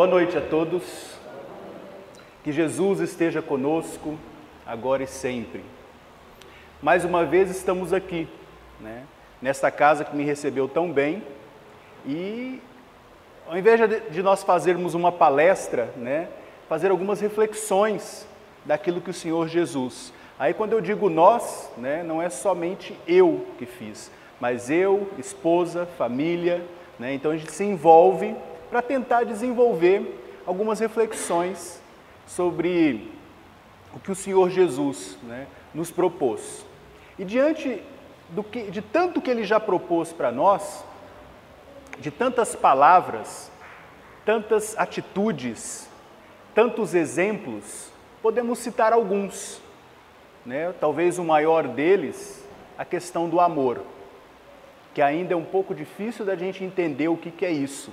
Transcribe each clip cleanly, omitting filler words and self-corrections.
Boa noite a todos. Que Jesus esteja conosco, agora e sempre. Mais uma vez estamos aqui, nesta casa que me recebeu tão bem. E ao invés de nós fazermos uma palestra, fazer algumas reflexões daquilo que o Senhor Jesus. Aí quando eu digo nós, não é somente eu que fiz, mas eu, esposa, família, então a gente se envolve para tentar desenvolver algumas reflexões sobre o que o Senhor Jesus nos propôs. E diante de tanto que Ele já propôs para nós, de tantas palavras, tantas atitudes, tantos exemplos, podemos citar alguns. Talvez o maior deles, a questão do amor, que ainda é um pouco difícil da gente entender o que é isso.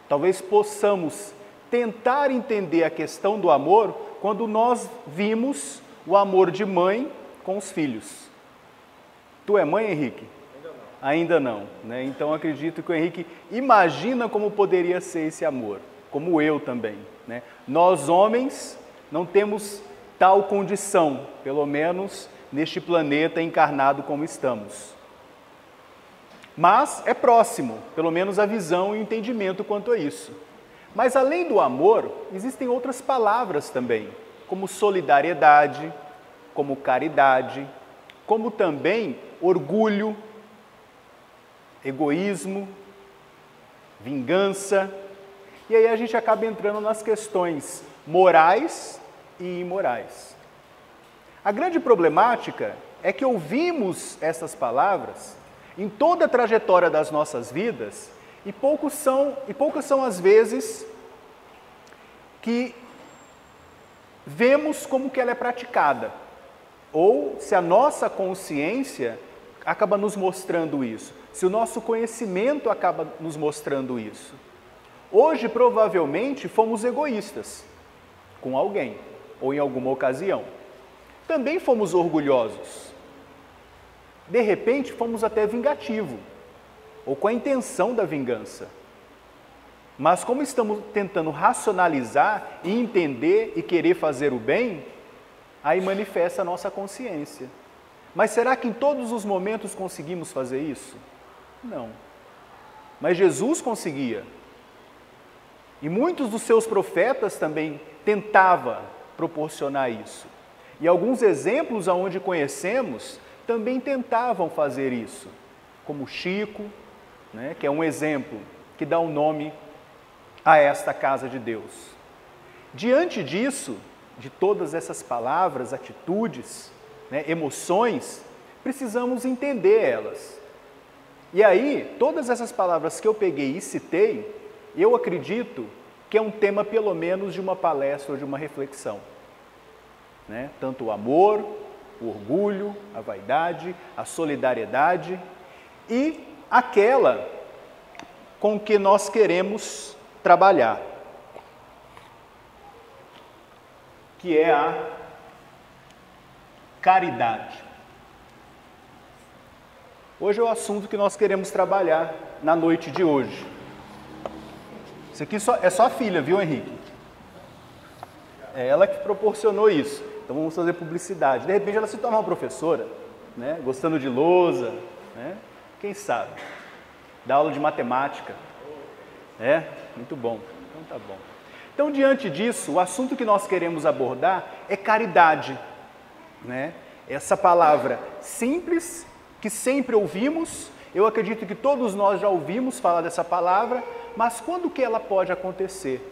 Talvez possamos tentar entender a questão do amor quando nós vimos o amor de mãe com os filhos. Tu é mãe, Henrique? Ainda não. Então acredito que o Henrique imagina como poderia ser esse amor, como eu também. Nós homens não temos tal condição, pelo menos neste planeta encarnado como estamos. Mas é próximo, pelo menos a visão e o entendimento quanto a isso. Mas além do amor, existem outras palavras também, como solidariedade, como caridade, como também orgulho, egoísmo, vingança. E aí a gente acaba entrando nas questões morais e imorais. A grande problemática é que ouvimos essas palavras em toda a trajetória das nossas vidas e poucas são as vezes que vemos como que ela é praticada, ou se a nossa consciência acaba nos mostrando isso, se o nosso conhecimento acaba nos mostrando isso. Hoje, provavelmente, fomos egoístas com alguém, ou em alguma ocasião. Também fomos orgulhosos. De repente, fomos até vingativo, ou com a intenção da vingança. Mas como estamos tentando racionalizar e entender e querer fazer o bem, aí manifesta a nossa consciência. Mas será que em todos os momentos conseguimos fazer isso? Não. Mas Jesus conseguia. E muitos dos seus profetas também tentavam proporcionar isso. E alguns exemplos aonde conhecemos também tentavam fazer isso, como Chico, que é um exemplo que dá um nome a esta casa de Deus. Diante disso, de todas essas palavras, atitudes, emoções, precisamos entender elas. E aí, todas essas palavras que eu peguei e citei, eu acredito que é um tema pelo menos de uma palestra ou de uma reflexão. Tanto o amor, o orgulho, a vaidade, a solidariedade e aquela com que nós queremos trabalhar, que é a caridade. Hoje é o assunto que nós queremos trabalhar na noite de hoje. Isso aqui é só a filha, viu, Henrique? É ela que proporcionou isso. Então vamos fazer publicidade. De repente ela se torna uma professora, gostando de lousa, quem sabe? Dá aula de matemática. Muito bom. Então tá bom. Então diante disso, o assunto que nós queremos abordar é caridade. Essa palavra simples, que sempre ouvimos, eu acredito que todos nós já ouvimos falar dessa palavra, mas quando que ela pode acontecer?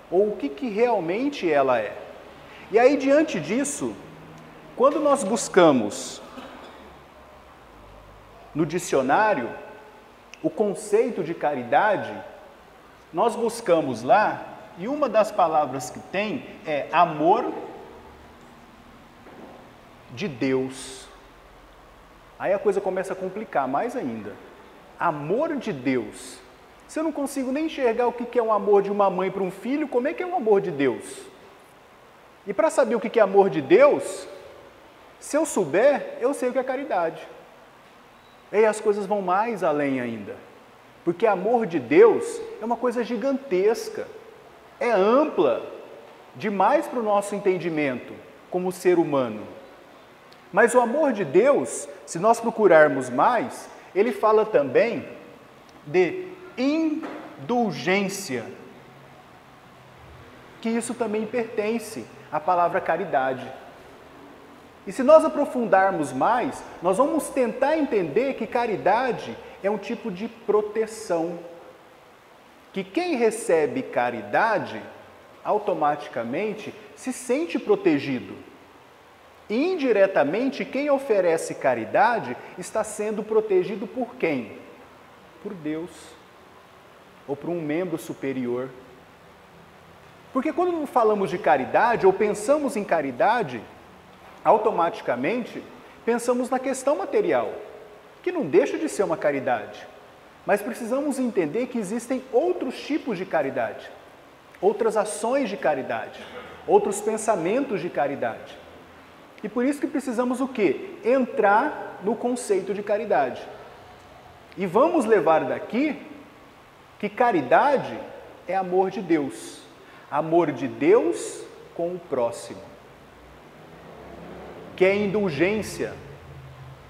Ou o que realmente ela é? E aí, diante disso, quando nós buscamos no dicionário o conceito de caridade, nós buscamos lá, e uma das palavras que tem é amor de Deus. Aí a coisa começa a complicar mais ainda. Amor de Deus. Se eu não consigo nem enxergar o que é um amor de uma mãe para um filho, como é que é um amor de Deus? E para saber o que é amor de Deus, se eu souber, eu sei o que é caridade. E aí as coisas vão mais além ainda. Porque amor de Deus é uma coisa gigantesca, é ampla, demais para o nosso entendimento como ser humano. Mas o amor de Deus, se nós procurarmos mais, ele fala também de indulgência, que isso também pertence à palavra caridade. E se nós aprofundarmos mais, nós vamos tentar entender que caridade é um tipo de proteção. Que quem recebe caridade, automaticamente se sente protegido. E indiretamente, quem oferece caridade está sendo protegido por quem? Por Deus. Ou por um membro superior. Porque quando falamos de caridade, ou pensamos em caridade, automaticamente pensamos na questão material, que não deixa de ser uma caridade. Mas precisamos entender que existem outros tipos de caridade, outras ações de caridade, outros pensamentos de caridade. E por isso que precisamos o quê? Entrar no conceito de caridade. E vamos levar daqui que caridade é amor de Deus. Amor de Deus com o próximo. Que é indulgência.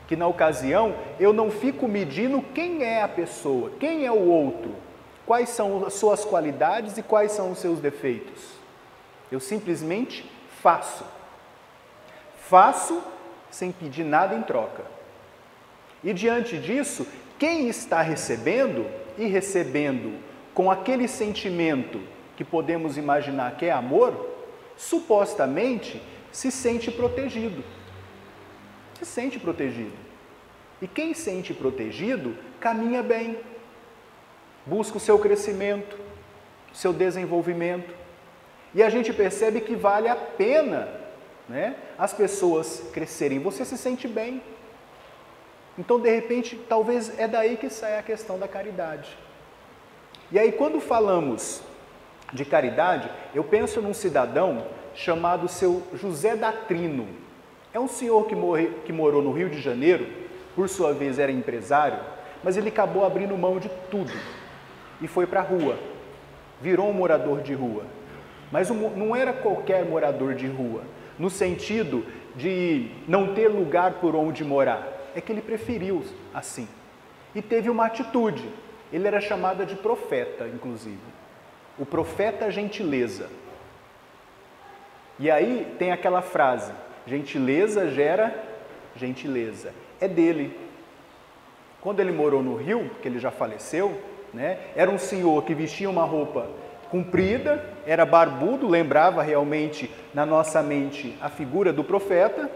Que na ocasião eu não fico medindo quem é a pessoa, quem é o outro, quais são as suas qualidades e quais são os seus defeitos. Eu simplesmente faço. Faço sem pedir nada em troca. E diante disso, quem está recebendo e recebendo com aquele sentimento que podemos imaginar que é amor, supostamente se sente protegido. Se sente protegido. E quem sente protegido, caminha bem. Busca o seu crescimento, o seu desenvolvimento. E a gente percebe que vale a pena, né, as pessoas crescerem. Você se sente bem. Então, de repente, talvez é daí que sai a questão da caridade. E aí, quando falamos de caridade, eu penso num cidadão chamado seu José Datrino. É um senhor que morou no Rio de Janeiro, por sua vez era empresário, mas ele acabou abrindo mão de tudo e foi para a rua, virou um morador de rua. Mas não era qualquer morador de rua, no sentido de não ter lugar por onde morar, é que ele preferiu assim. E teve uma atitude, ele era chamado de profeta, inclusive, o profeta gentileza. E aí tem aquela frase, gentileza gera gentileza. É dele. Quando ele morou no Rio, que ele já faleceu, né, era um senhor que vestia uma roupa comprida, era barbudo, lembrava realmente na nossa mente a figura do profeta,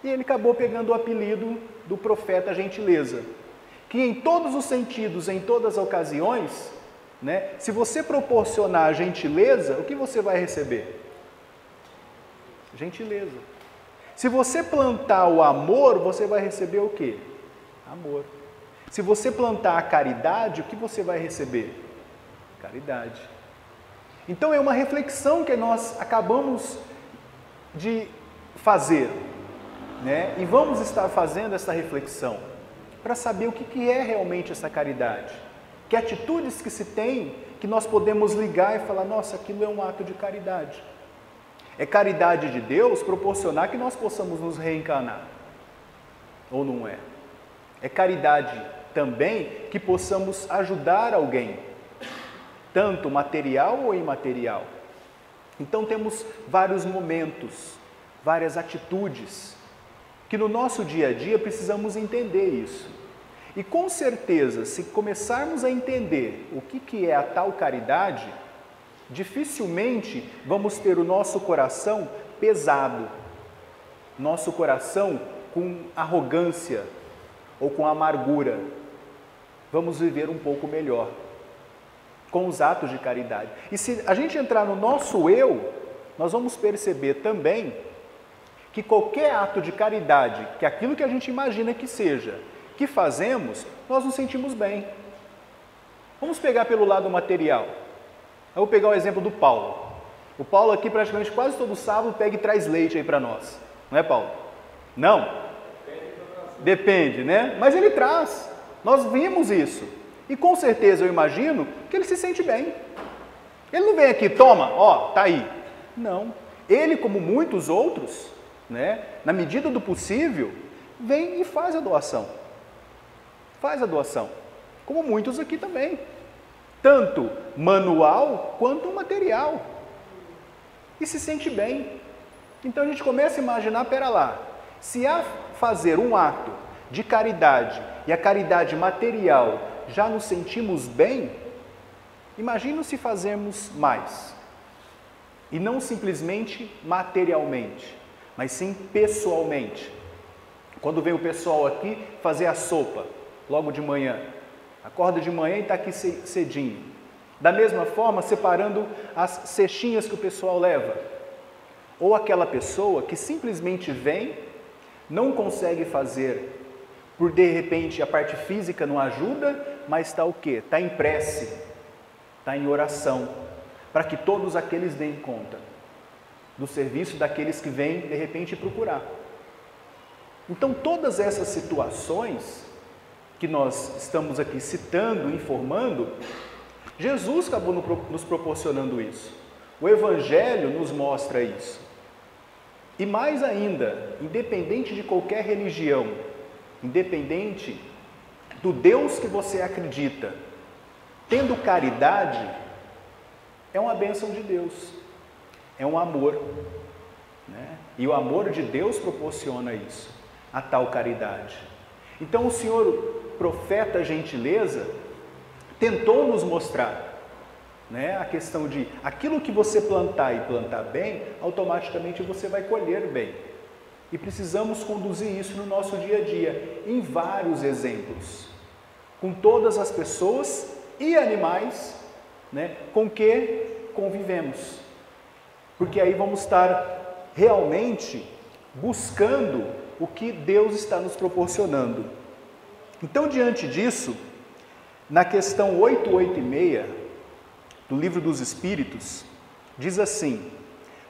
e ele acabou pegando o apelido do profeta gentileza, que em todos os sentidos, em todas as ocasiões, né, se você proporcionar gentileza, o que você vai receber? Gentileza. Se você plantar o amor, você vai receber o quê? Amor. Se você plantar a caridade, o que você vai receber? Caridade. Então é uma reflexão que nós acabamos de fazer, né? E vamos estar fazendo essa reflexão para saber o que é realmente essa caridade. Que atitudes que se tem que nós podemos ligar e falar, nossa, aquilo é um ato de caridade. É caridade de Deus proporcionar que nós possamos nos reencarnar. Ou não é? É caridade também que possamos ajudar alguém, tanto material ou imaterial. Então temos vários momentos, várias atitudes, que no nosso dia a dia precisamos entender isso. E com certeza, se começarmos a entender o que é a tal caridade, dificilmente vamos ter o nosso coração pesado, nosso coração com arrogância ou com amargura. Vamos viver um pouco melhor com os atos de caridade. E se a gente entrar no nosso eu, nós vamos perceber também que qualquer ato de caridade, que aquilo que a gente imagina que seja, que fazemos, nós nos sentimos bem. Vamos pegar pelo lado material. Eu vou pegar o exemplo do Paulo. O Paulo aqui praticamente quase todo sábado pega e traz leite aí para nós. Não é, Paulo? Não? Depende, né? Mas ele traz. Nós vimos isso. E com certeza eu imagino que ele se sente bem. Ele não vem aqui, toma, ó, tá aí. Não. Ele, como muitos outros, né, na medida do possível, vem e faz a doação. Faz a doação. Como muitos aqui também. Tanto manual quanto material. E se sente bem. Então a gente começa a imaginar, pera lá, se a fazer um ato de caridade e a caridade material já nos sentimos bem, imagina se fazermos mais. E não simplesmente materialmente, mas sim pessoalmente. Quando vem o pessoal aqui fazer a sopa, logo de manhã, acorda de manhã e está aqui cedinho. Da mesma forma, separando as cestinhas que o pessoal leva. Ou aquela pessoa que simplesmente vem, não consegue fazer, por de repente a parte física não ajuda, mas está o quê? Está em prece, está em oração, para que todos aqueles deem conta do serviço daqueles que vêm de repente procurar. Então todas essas situações que nós estamos aqui citando, informando, Jesus acabou nos proporcionando isso. O Evangelho nos mostra isso. E mais ainda, independente de qualquer religião, independente do Deus que você acredita, tendo caridade, é uma bênção de Deus, é um amor, né? E o amor de Deus proporciona isso, a tal caridade. Então o Senhor, profeta gentileza, tentou nos mostrar, né, a questão de aquilo que você plantar e plantar bem, automaticamente você vai colher bem. E precisamos conduzir isso no nosso dia a dia, em vários exemplos, com todas as pessoas e animais, né, com que convivemos. Porque aí vamos estar realmente buscando o que Deus está nos proporcionando. Então, diante disso, na questão 886 do Livro dos Espíritos, diz assim: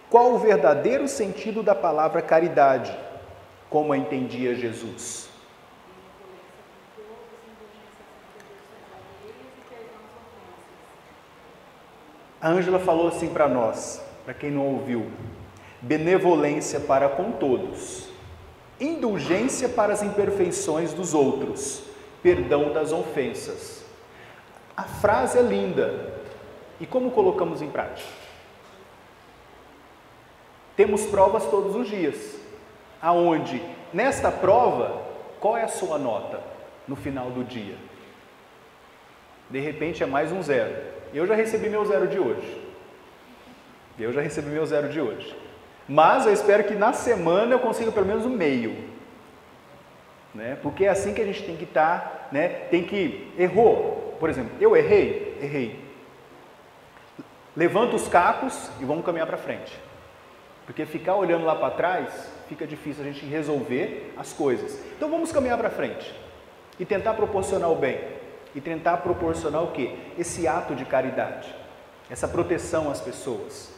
qual o verdadeiro sentido da palavra caridade, como a entendia Jesus? A Ângela falou assim para nós, para quem não ouviu: benevolência para com todos, indulgência para as imperfeições dos outros, perdão das ofensas. A frase é linda. E como colocamos em prática? Temos provas todos os dias, aonde, nesta prova, qual é a sua nota no final do dia? De repente é mais um 0. Eu já recebi meu 0 de hoje. Mas eu espero que na semana eu consiga pelo menos o meio. Né? Porque é assim que a gente tem que estar, né? Tem que... Errou. Por exemplo, eu errei. Levanta os cacos e vamos caminhar para frente. Porque ficar olhando lá para trás, fica difícil a gente resolver as coisas. Então vamos caminhar para frente. E tentar proporcionar o bem. E tentar proporcionar o quê? Esse ato de caridade. Essa proteção às pessoas.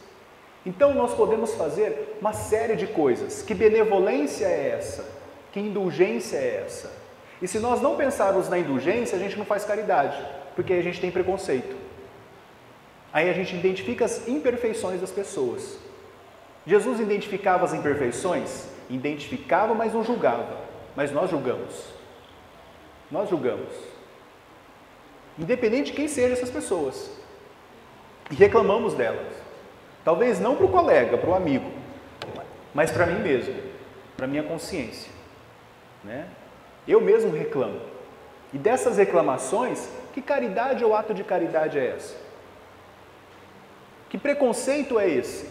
Então nós podemos fazer uma série de coisas. Que benevolência é essa? Que indulgência é essa? E se nós não pensarmos na indulgência, a gente não faz caridade. Porque aí a gente tem preconceito. Aí a gente identifica as imperfeições das pessoas. Jesus identificava as imperfeições? Identificava, mas não julgava. Mas nós julgamos. Nós julgamos. Independente de quem sejam essas pessoas. E reclamamos delas. Talvez não para o colega, para o amigo, mas para mim mesmo, para a minha consciência. Né? Eu mesmo reclamo. E dessas reclamações, que caridade ou ato de caridade é essa? Que preconceito é esse?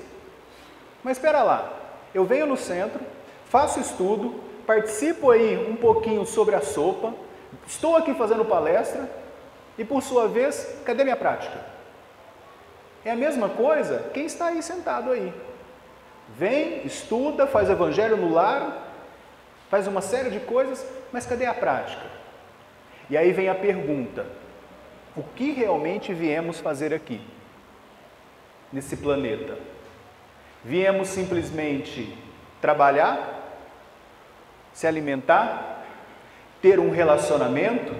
Mas espera lá, eu venho no centro, faço estudo, participo aí um pouquinho sobre a sopa, estou aqui fazendo palestra e por sua vez, cadê minha prática? É a mesma coisa quem está aí sentado aí. Vem, estuda, faz evangelho no lar, faz uma série de coisas, mas cadê a prática? E aí vem a pergunta: o que realmente viemos fazer aqui? Nesse planeta? Viemos simplesmente trabalhar, se alimentar, ter um relacionamento,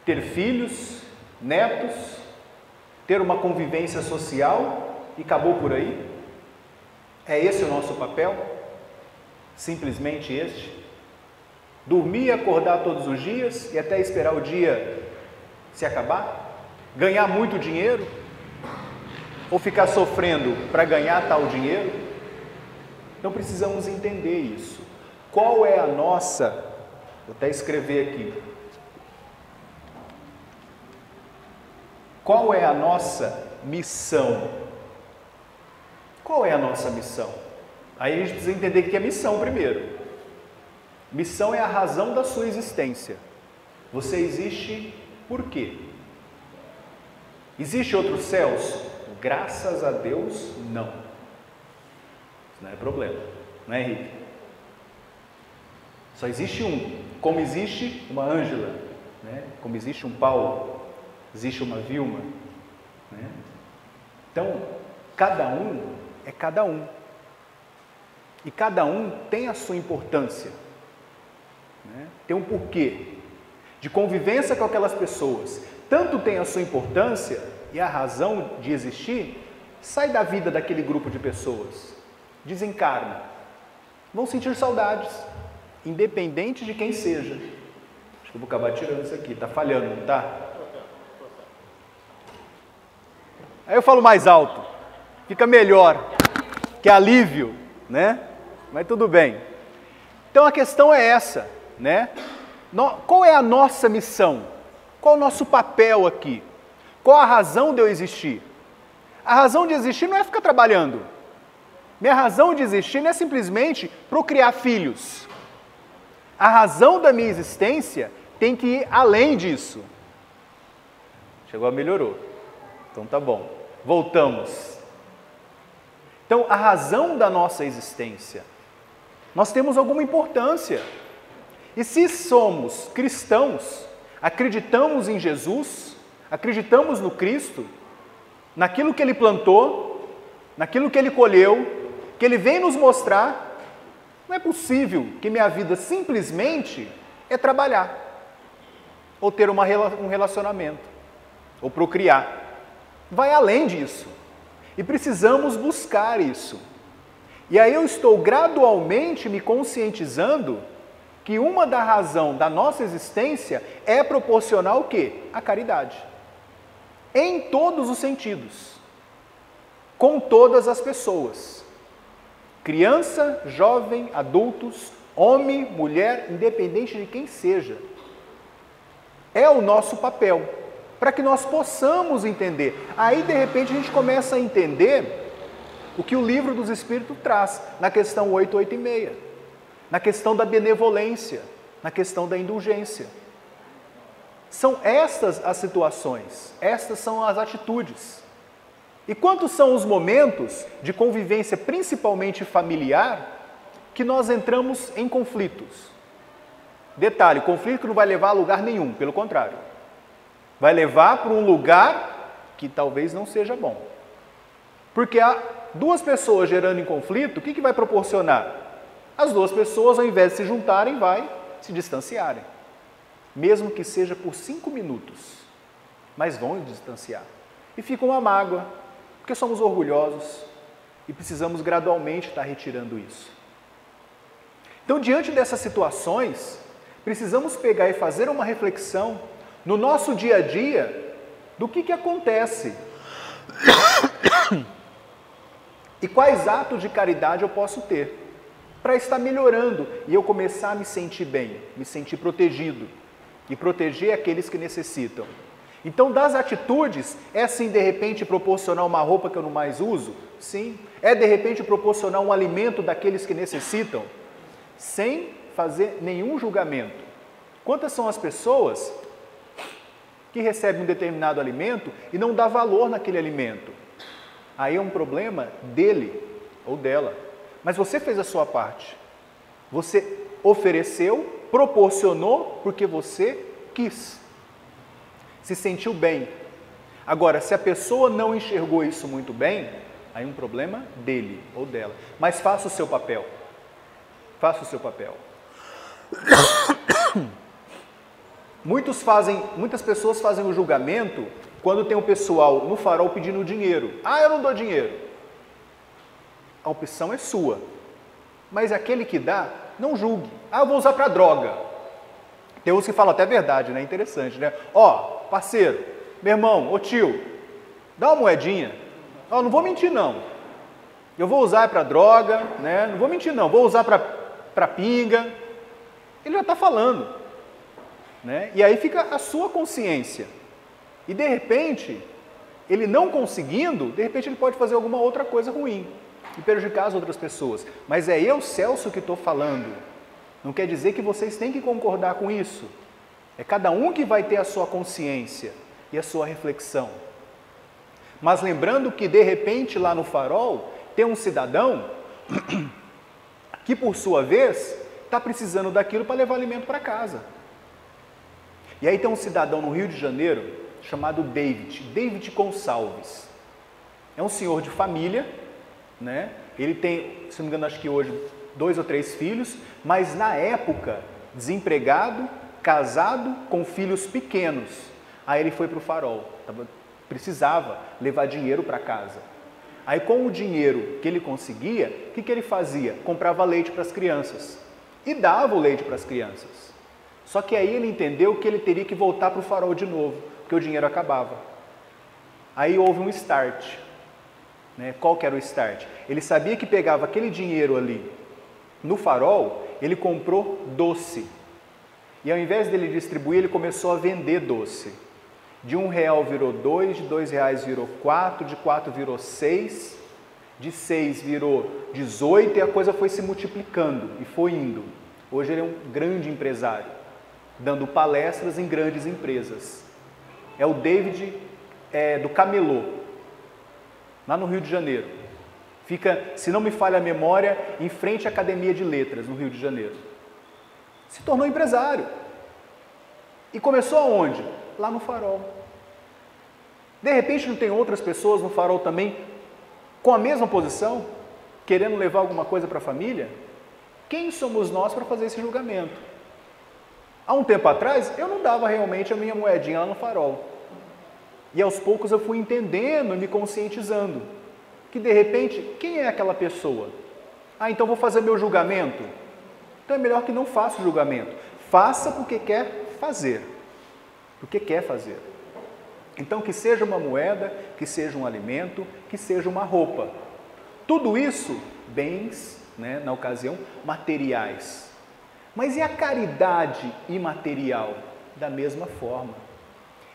ter filhos, netos, ter uma convivência social e acabou por aí? É esse o nosso papel? Simplesmente este? Dormir e acordar todos os dias e até esperar o dia se acabar? Ganhar muito dinheiro? Ou ficar sofrendo para ganhar tal dinheiro? Então precisamos entender isso. Qual é a nossa, vou até escrever aqui, qual é a nossa missão? Qual é a nossa missão? Aí a gente precisa entender o que é missão primeiro. Missão é a razão da sua existência. Você existe por quê? Existe outros céus? Graças a Deus, não. Isso não é problema, não é, Henrique? Só existe um. Como existe uma Ângela, né? Como existe um Paulo, existe uma Vilma, né? Então, cada um é cada um. E cada um tem a sua importância, né? Tem um porquê de convivência com aquelas pessoas. Tanto tem a sua importância e a razão de existir, sai da vida daquele grupo de pessoas, desencarna, vão sentir saudades, independente de quem seja. Acho que eu vou acabar tirando isso aqui, está falhando, não está? Aí eu falo mais alto, fica melhor, que alívio, né? Mas tudo bem. Então a questão é essa, né? Qual é a nossa missão? Qual o nosso papel aqui? Qual a razão de eu existir? A razão de existir não é ficar trabalhando. Minha razão de existir não é simplesmente procriar filhos. A razão da minha existência tem que ir além disso. Chegou, melhorou. Então tá bom. Voltamos. Então, a razão da nossa existência. Nós temos alguma importância. E se somos cristãos, acreditamos em Jesus, acreditamos no Cristo, naquilo que Ele plantou, naquilo que Ele colheu, que Ele vem nos mostrar, não é possível que minha vida simplesmente é trabalhar, ou ter um relacionamento, ou procriar. Vai além disso. E precisamos buscar isso. E aí eu estou gradualmente me conscientizando que uma da razão da nossa existência é proporcionar o quê? A caridade. Em todos os sentidos. Com todas as pessoas. Criança, jovem, adultos, homem, mulher, independente de quem seja. É o nosso papel. Para que nós possamos entender. Aí, de repente, a gente começa a entender o que o Livro dos Espíritos traz na questão 886, na questão da benevolência, na questão da indulgência. São estas as situações, estas são as atitudes. E quantos são os momentos de convivência, principalmente familiar, que nós entramos em conflitos? Detalhe, conflito que não vai levar a lugar nenhum, pelo contrário. Vai levar para um lugar que talvez não seja bom. Porque há duas pessoas gerando em conflito, o que vai proporcionar? As duas pessoas, ao invés de se juntarem, vai se distanciarem. Mesmo que seja por 5 minutos. Mas vão distanciar. E fica uma mágoa, porque somos orgulhosos e precisamos gradualmente estar retirando isso. Então, diante dessas situações, precisamos pegar e fazer uma reflexão no nosso dia a dia, do que acontece e quais atos de caridade eu posso ter para estar melhorando e eu começar a me sentir bem, me sentir protegido e proteger aqueles que necessitam. Então, das atitudes, é sim, de repente, proporcionar uma roupa que eu não mais uso? Sim. É, de repente, proporcionar um alimento daqueles que necessitam? Sem fazer nenhum julgamento. Quantas são as pessoas que recebe um determinado alimento e não dá valor naquele alimento? Aí é um problema dele ou dela. Mas você fez a sua parte. Você ofereceu, proporcionou porque você quis. Se sentiu bem. Agora, se a pessoa não enxergou isso muito bem, aí é um problema dele ou dela. Mas faça o seu papel. Faça o seu papel. Muitas pessoas fazem o julgamento quando tem o pessoal no farol pedindo dinheiro. Ah, eu não dou dinheiro. A opção é sua. Mas aquele que dá, não julgue. Ah, eu vou usar para droga. Tem uns que falam até a verdade, né? Interessante, né? Ó, parceiro, meu irmão, ô tio, dá uma moedinha. Ó, não vou mentir não. Eu vou usar para droga, né? Não vou mentir não, vou usar para pinga. Ele já está falando. Né? E aí fica a sua consciência. E de repente, ele não conseguindo, de repente ele pode fazer alguma outra coisa ruim e prejudicar as outras pessoas. Mas é eu, Celso, que estou falando. Não quer dizer que vocês têm que concordar com isso. É cada um que vai ter a sua consciência e a sua reflexão. Mas lembrando que de repente lá no farol tem um cidadão que por sua vez está precisando daquilo para levar alimento para casa. E aí tem um cidadão no Rio de Janeiro chamado David Gonçalves. É um senhor de família, né? Ele tem, se não me engano, acho que hoje 2 ou 3 filhos, mas na época, desempregado, casado, com filhos pequenos. Aí ele foi para o farol, precisava levar dinheiro para casa. Aí com o dinheiro que ele conseguia, o que ele fazia? Comprava leite para as crianças e dava o leite para as crianças. Só que aí ele entendeu que ele teria que voltar para o farol de novo, porque o dinheiro acabava. Aí houve um start. Né? Qual que era o start? Ele sabia que pegava aquele dinheiro ali no farol, ele comprou doce. E ao invés dele distribuir, ele começou a vender doce. De R$1 virou 2, de R$2 virou 4, de 4 virou 6, de 6 virou 18 e a coisa foi se multiplicando e foi indo. Hoje ele é um grande empresário, dando palestras em grandes empresas. É o David do Camelô, lá no Rio de Janeiro. Fica, se não me falha a memória, em frente à Academia de Letras, no Rio de Janeiro. Se tornou empresário. E começou aonde? Lá no farol. De repente não tem outras pessoas no farol também com a mesma posição, querendo levar alguma coisa para a família? Quem somos nós para fazer esse julgamento? Há um tempo atrás, eu não dava realmente a minha moedinha lá no farol. E aos poucos eu fui entendendo e me conscientizando. Que de repente, quem é aquela pessoa? Ah, então vou fazer meu julgamento? Então é melhor que não faça o julgamento. Faça porque quer fazer. Porque quer fazer. Então que seja uma moeda, que seja um alimento, que seja uma roupa. Tudo isso, bens, né, na ocasião, materiais. Mas e a caridade imaterial? Da mesma forma.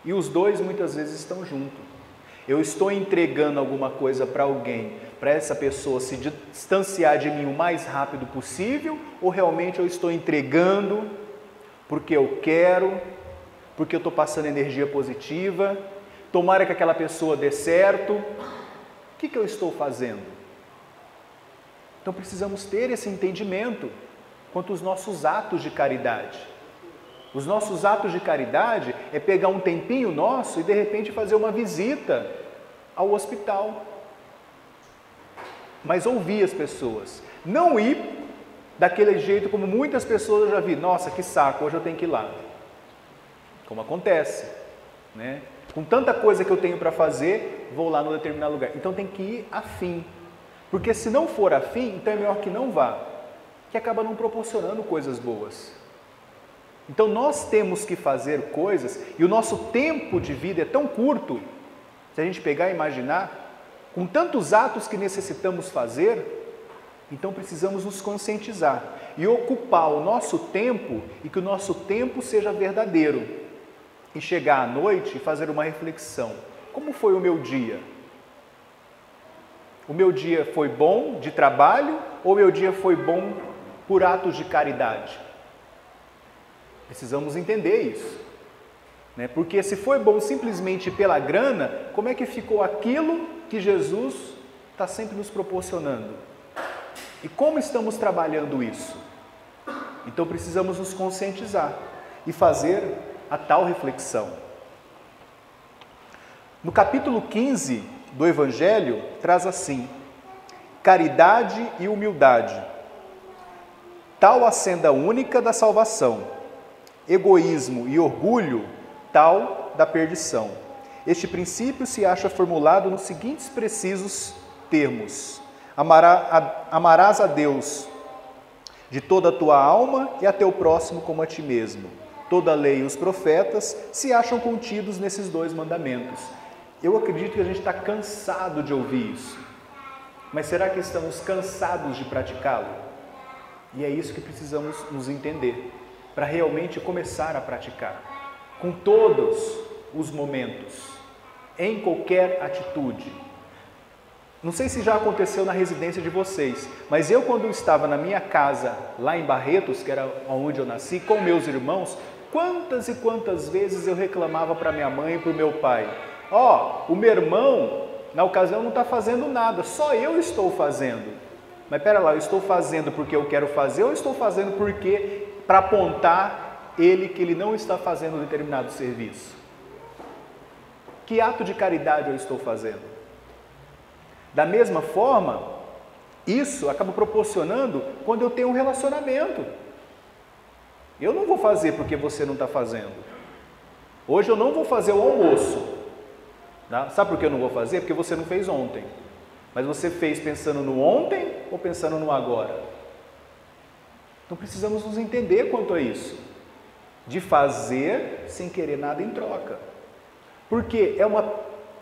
E os dois muitas vezes estão juntos. Eu estou entregando alguma coisa para alguém, para essa pessoa se distanciar de mim o mais rápido possível, ou realmente eu estou entregando porque eu quero, porque eu estou passando energia positiva, tomara que aquela pessoa dê certo. O que eu estou fazendo? Então precisamos ter esse entendimento quanto aos nossos atos de caridade. Os nossos atos de caridade é pegar um tempinho nosso e de repente fazer uma visita ao hospital. Mas ouvir as pessoas. Não ir daquele jeito como muitas pessoas eu já vi. Nossa, que saco, hoje eu tenho que ir lá. Como acontece, né? Com tanta coisa que eu tenho para fazer, vou lá no determinado lugar. Então tem que ir afim. Porque se não for afim, então é melhor que não vá. Que acaba não proporcionando coisas boas. Então nós temos que fazer coisas, e o nosso tempo de vida é tão curto, se a gente pegar e imaginar, com tantos atos que necessitamos fazer, então precisamos nos conscientizar e ocupar o nosso tempo, e que o nosso tempo seja verdadeiro, e chegar à noite e fazer uma reflexão. Como foi o meu dia? O meu dia foi bom de trabalho, ou o meu dia foi bom por atos de caridade? Precisamos entender isso, né? Porque se foi bom simplesmente pela grana, como é que ficou aquilo que Jesus está sempre nos proporcionando? E como estamos trabalhando isso? Então precisamos nos conscientizar e fazer a tal reflexão. No capítulo 15 do Evangelho, traz assim: caridade e humildade, tal a senda única da salvação. egoísmo e orgulho, tal da perdição. Este princípio se acha formulado nos seguintes precisos termos: amarás a Deus de toda a tua alma e a teu próximo como a ti mesmo. Toda a lei e os profetas se acham contidos nesses dois mandamentos. Eu acredito que a gente está cansado de ouvir isso, mas será que estamos cansados de praticá-lo? E é isso que precisamos nos entender, para realmente começar a praticar, com todos os momentos, em qualquer atitude. Não sei se já aconteceu na residência de vocês, mas eu, quando estava na minha casa, lá em Barretos, que era onde eu nasci, com meus irmãos, quantas e quantas vezes eu reclamava para minha mãe e para o meu pai: o meu irmão, na ocasião, não está fazendo nada, só eu estou fazendo. Mas pera lá, eu estou fazendo porque eu quero fazer, ou eu estou fazendo porque para apontar ele que ele não está fazendo determinado serviço? Que ato de caridade eu estou fazendo? Da mesma forma, isso acaba proporcionando quando eu tenho um relacionamento. Eu não vou fazer porque você não está fazendo. Hoje eu não vou fazer o almoço. Tá? Sabe por que eu não vou fazer? Porque você não fez ontem. Mas você fez pensando no ontem ou pensando no agora? Então precisamos nos entender quanto a isso. De fazer sem querer nada em troca. Porque é uma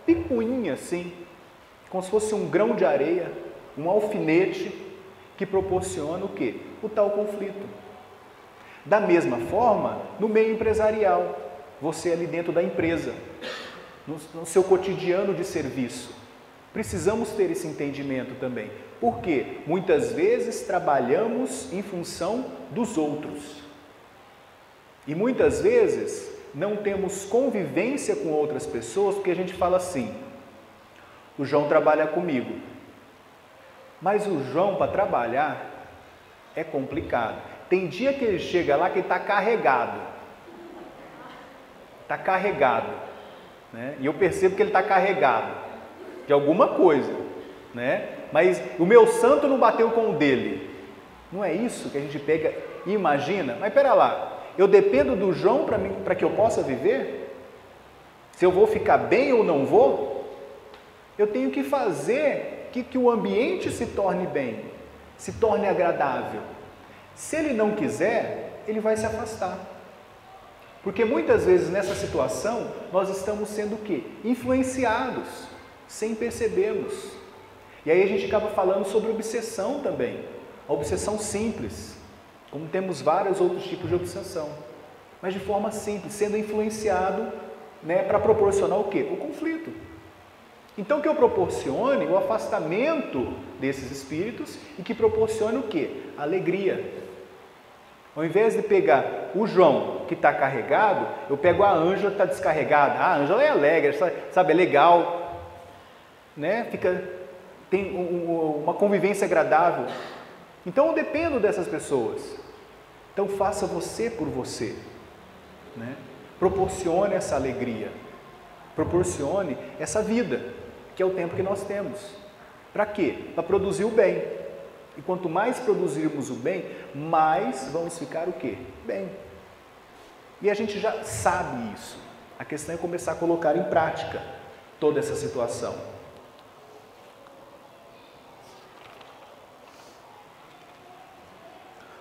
picuinha assim, como se fosse um grão de areia, um alfinete, que proporciona o quê? O tal conflito. Da mesma forma, no meio empresarial, você ali dentro da empresa, no seu cotidiano de serviço, precisamos ter esse entendimento também. Porque muitas vezes trabalhamos em função dos outros. E muitas vezes não temos convivência com outras pessoas, porque a gente fala assim: o João trabalha comigo. Mas o João, para trabalhar, é complicado. Tem dia que ele chega lá que ele está carregado. Está carregado. Né? E eu percebo que ele está carregado de alguma coisa. Né? Mas o meu santo não bateu com o dele. Não é isso que a gente pega e imagina? Mas pera lá, eu dependo do João para que eu possa viver? Se eu vou ficar bem ou não vou? Eu tenho que fazer que o ambiente se torne bem, se torne agradável. Se ele não quiser, ele vai se afastar. Porque muitas vezes nessa situação, nós estamos sendo o quê? Influenciados, sem percebermos. E aí a gente acaba falando sobre obsessão também. A obsessão simples, como temos vários outros tipos de obsessão. Mas de forma simples, sendo influenciado, né, para proporcionar o quê? O conflito. Então que eu proporcione o afastamento desses espíritos e que proporcione o quê? Alegria. Ao invés de pegar o João que está carregado, eu pego a Ângela que está descarregada. A Ângela é alegre, sabe, é legal, né? Tem uma convivência agradável. Então eu dependo dessas pessoas. Então faça você por você, né? Proporcione essa alegria, proporcione essa vida, que é o tempo que nós temos. Para quê? Para produzir o bem. E quanto mais produzirmos o bem, mais vamos ficar o quê? Bem. E a gente já sabe isso. A questão é começar a colocar em prática toda essa situação.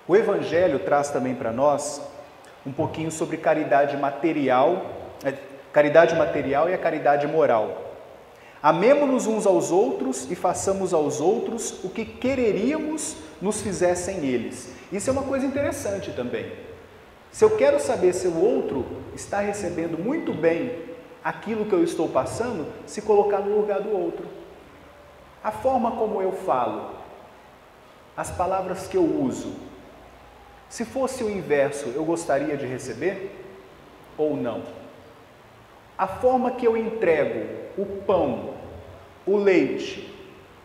O Evangelho traz também para nós um pouquinho sobre caridade material e a caridade moral. Amemo-nos uns aos outros e façamos aos outros o que quereríamos nos fizessem eles. Isso é uma coisa interessante também. Se eu quero saber se o outro está recebendo muito bem aquilo que eu estou passando, se colocar no lugar do outro. A forma como eu falo, as palavras que eu uso, se fosse o inverso, eu gostaria de receber ou não? A forma que eu entrego o pão, o leite,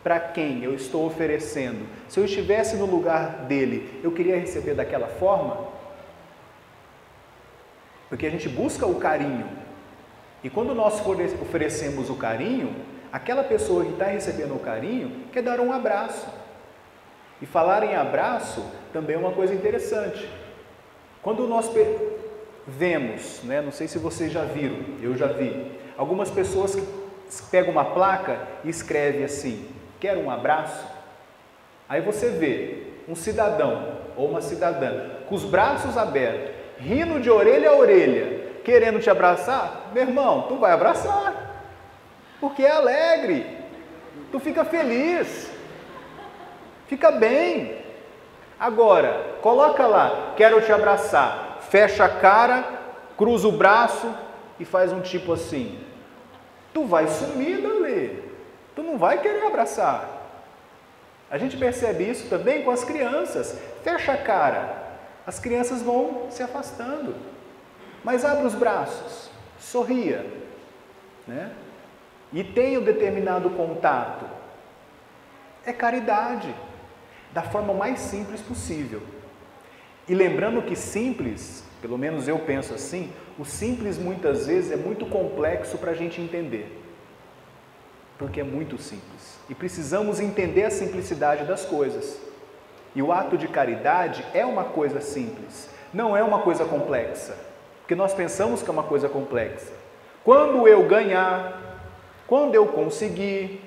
para quem eu estou oferecendo, se eu estivesse no lugar dele, eu queria receber daquela forma? Porque a gente busca o carinho. E quando nós oferecemos o carinho, aquela pessoa que está recebendo o carinho quer dar um abraço. E falar em abraço também é uma coisa interessante. Quando nós vemos, né? Não sei se vocês já viram, eu já vi, algumas pessoas que pegam uma placa e escrevem assim, quero um abraço. Aí você vê um cidadão ou uma cidadã com os braços abertos, rindo de orelha a orelha, querendo te abraçar. Meu irmão, tu vai abraçar, porque é alegre, tu fica feliz, fica bem. Agora, coloca lá, quero te abraçar, fecha a cara, cruza o braço e faz um tipo assim. Tu vai sumir dali, tu não vai querer abraçar. A gente percebe isso também com as crianças. Fecha a cara, as crianças vão se afastando. Mas abra os braços, sorria, né? E tenha um determinado contato. É caridade, da forma mais simples possível. E lembrando que simples, pelo menos eu penso assim, o simples muitas vezes é muito complexo para a gente entender. Porque é muito simples. E precisamos entender a simplicidade das coisas. E o ato de caridade é uma coisa simples, não é uma coisa complexa. Porque nós pensamos que é uma coisa complexa. Quando eu ganhar, quando eu conseguir,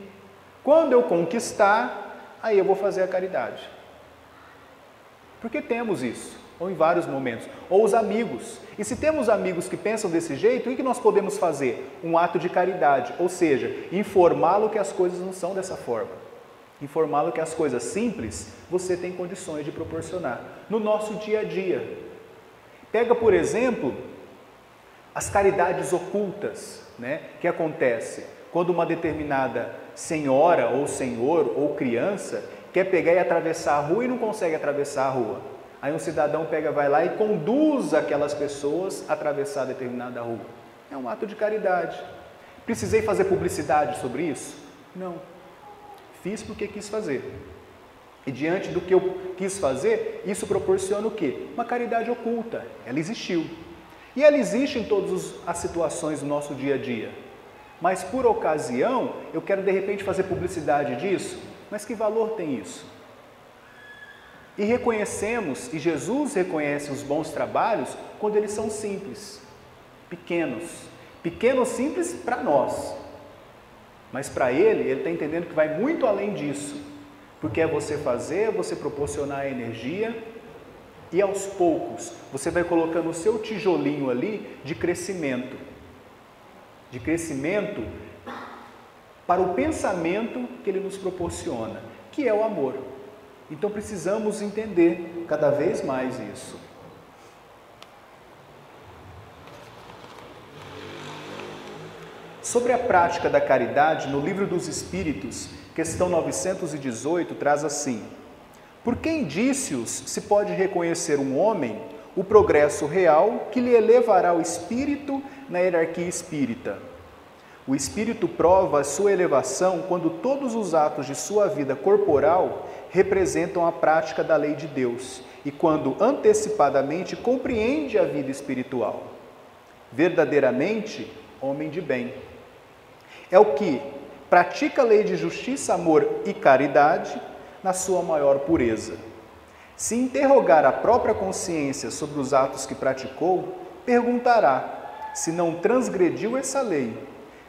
quando eu conquistar, aí eu vou fazer a caridade. Porque temos isso, ou em vários momentos. Ou os amigos. E se temos amigos que pensam desse jeito, o que nós podemos fazer? Um ato de caridade, ou seja, informá-lo que as coisas não são dessa forma. Informá-lo que as coisas simples você tem condições de proporcionar no nosso dia a dia. Pega, por exemplo, as caridades ocultas, né, que acontece quando uma determinada senhora ou senhor ou criança quer pegar e atravessar a rua e não consegue atravessar a rua. Aí um cidadão pega, vai lá e conduz aquelas pessoas a atravessar determinada rua. É um ato de caridade. Precisei fazer publicidade sobre isso? Não. Fiz porque quis fazer. E diante do que eu quis fazer, isso proporciona o quê? Uma caridade oculta. Ela existiu. E ela existe em todas as situações do nosso dia a dia. Mas por ocasião, eu quero de repente fazer publicidade disso. Mas que valor tem isso? E reconhecemos, e Jesus reconhece os bons trabalhos quando eles são simples, pequenos. Pequenos, simples para nós. Mas para ele está entendendo que vai muito além disso. Porque é você fazer, você proporcionar a energia e aos poucos você vai colocando o seu tijolinho ali de crescimento. De crescimento para o pensamento que ele nos proporciona, que é o amor. Então precisamos entender cada vez mais isso. Sobre a prática da caridade, no Livro dos Espíritos, questão 918, traz assim: por que indícios se pode reconhecer um homem o progresso real que lhe elevará o espírito na hierarquia espírita? O espírito prova a sua elevação quando todos os atos de sua vida corporal representam a prática da lei de Deus e quando antecipadamente compreende a vida espiritual. Verdadeiramente, homem de bem. É o que pratica a lei de justiça, amor e caridade na sua maior pureza. Se interrogar a própria consciência sobre os atos que praticou, perguntará se não transgrediu essa lei,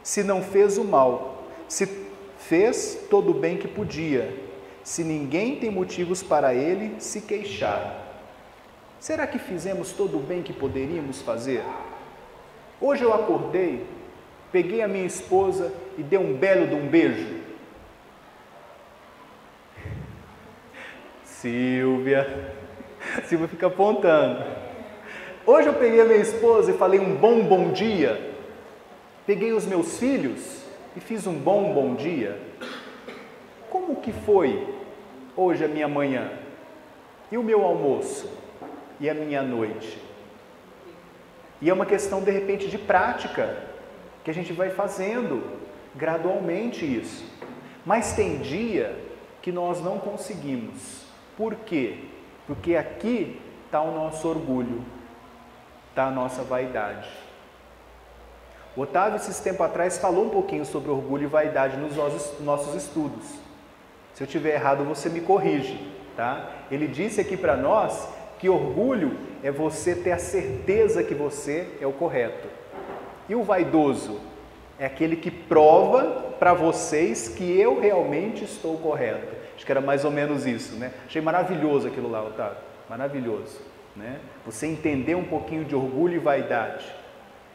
se não fez o mal, se fez todo o bem que podia, se ninguém tem motivos para ele se queixar. Será que fizemos todo o bem que poderíamos fazer? Hoje eu acordei, peguei a minha esposa e dei um belo de um beijo. Silvia fica apontando. Hoje eu peguei a minha esposa e falei um bom dia. Peguei os meus filhos e fiz um bom dia. Como que foi hoje a minha manhã? E o meu almoço? E a minha noite? E é uma questão, de repente, de prática, que a gente vai fazendo gradualmente isso. Mas tem dia que nós não conseguimos. Por quê? Porque aqui está o nosso orgulho, está a nossa vaidade. O Otávio, esses tempos atrás, falou um pouquinho sobre orgulho e vaidade nos nossos estudos. Se eu estiver errado, você me corrige, tá? Ele disse aqui para nós que orgulho é você ter a certeza que você é o correto. E o vaidoso é aquele que prova para vocês que eu realmente estou correto. Acho que era mais ou menos isso, né? Achei maravilhoso aquilo lá, Otávio, maravilhoso, né? Você entender um pouquinho de orgulho e vaidade,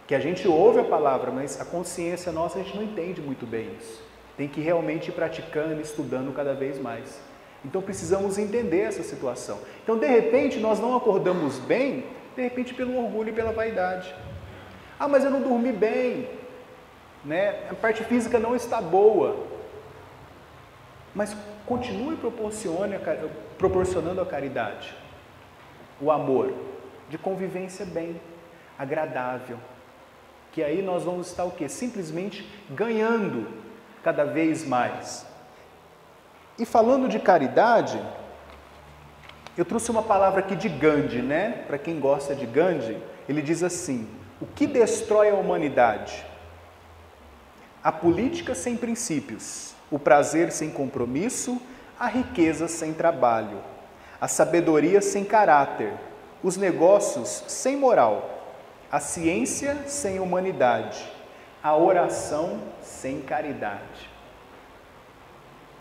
que a gente ouve a palavra, mas a consciência nossa a gente não entende muito bem isso. Tem que realmente ir praticando, estudando cada vez mais. Então precisamos entender essa situação. Então de repente nós não acordamos bem, de repente pelo orgulho e pela vaidade. Ah, mas eu não dormi bem, né? A parte física não está boa. Mas continue proporcionando a caridade, o amor, de convivência bem, agradável. Que aí nós vamos estar o quê? Simplesmente ganhando cada vez mais. E falando de caridade, eu trouxe uma palavra aqui de Gandhi, né? Para quem gosta de Gandhi, ele diz assim: o que destrói a humanidade? A política sem princípios, o prazer sem compromisso, a riqueza sem trabalho, a sabedoria sem caráter, os negócios sem moral, a ciência sem humanidade, a oração sem caridade.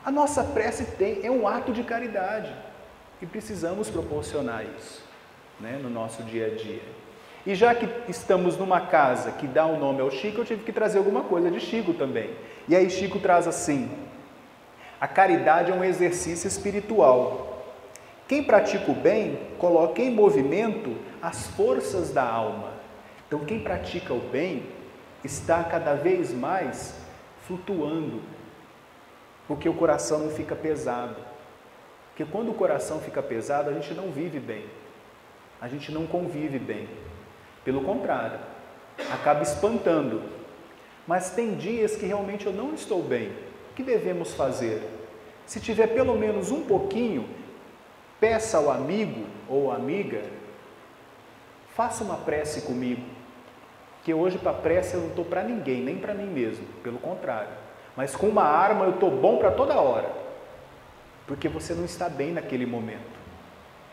A nossa prece é um ato de caridade e precisamos proporcionar isso, né, no nosso dia a dia. E já que estamos numa casa que dá o nome ao Chico, eu tive que trazer alguma coisa de Chico também. E aí Chico traz assim: a caridade é um exercício espiritual. Quem pratica o bem, coloca em movimento as forças da alma. Então quem pratica o bem está cada vez mais flutuando, porque o coração não fica pesado. Porque quando o coração fica pesado, a gente não vive bem, a gente não convive bem. Pelo contrário, acaba espantando. Mas tem dias que realmente eu não estou bem. O que devemos fazer? Se tiver pelo menos um pouquinho, peça ao amigo ou amiga, faça uma prece comigo. Que hoje para prece eu não estou para ninguém, nem para mim mesmo. Pelo contrário. Mas com uma arma eu estou bom para toda hora. Porque você não está bem naquele momento.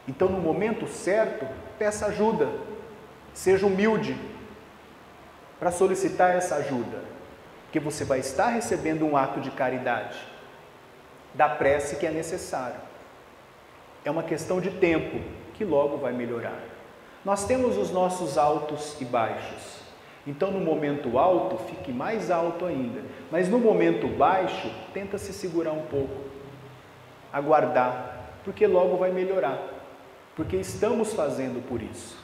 Então no momento certo, peça ajuda. Seja humilde para solicitar essa ajuda, porque você vai estar recebendo um ato de caridade, da prece que é necessário. É uma questão de tempo, que logo vai melhorar. Nós temos os nossos altos e baixos, então no momento alto, fique mais alto ainda, mas no momento baixo, tenta se segurar um pouco, aguardar, porque logo vai melhorar, porque estamos fazendo por isso.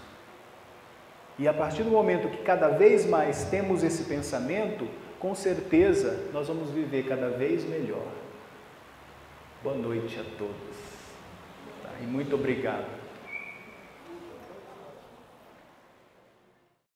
E a partir do momento que cada vez mais temos esse pensamento, com certeza nós vamos viver cada vez melhor. Boa noite a todos. E muito obrigado.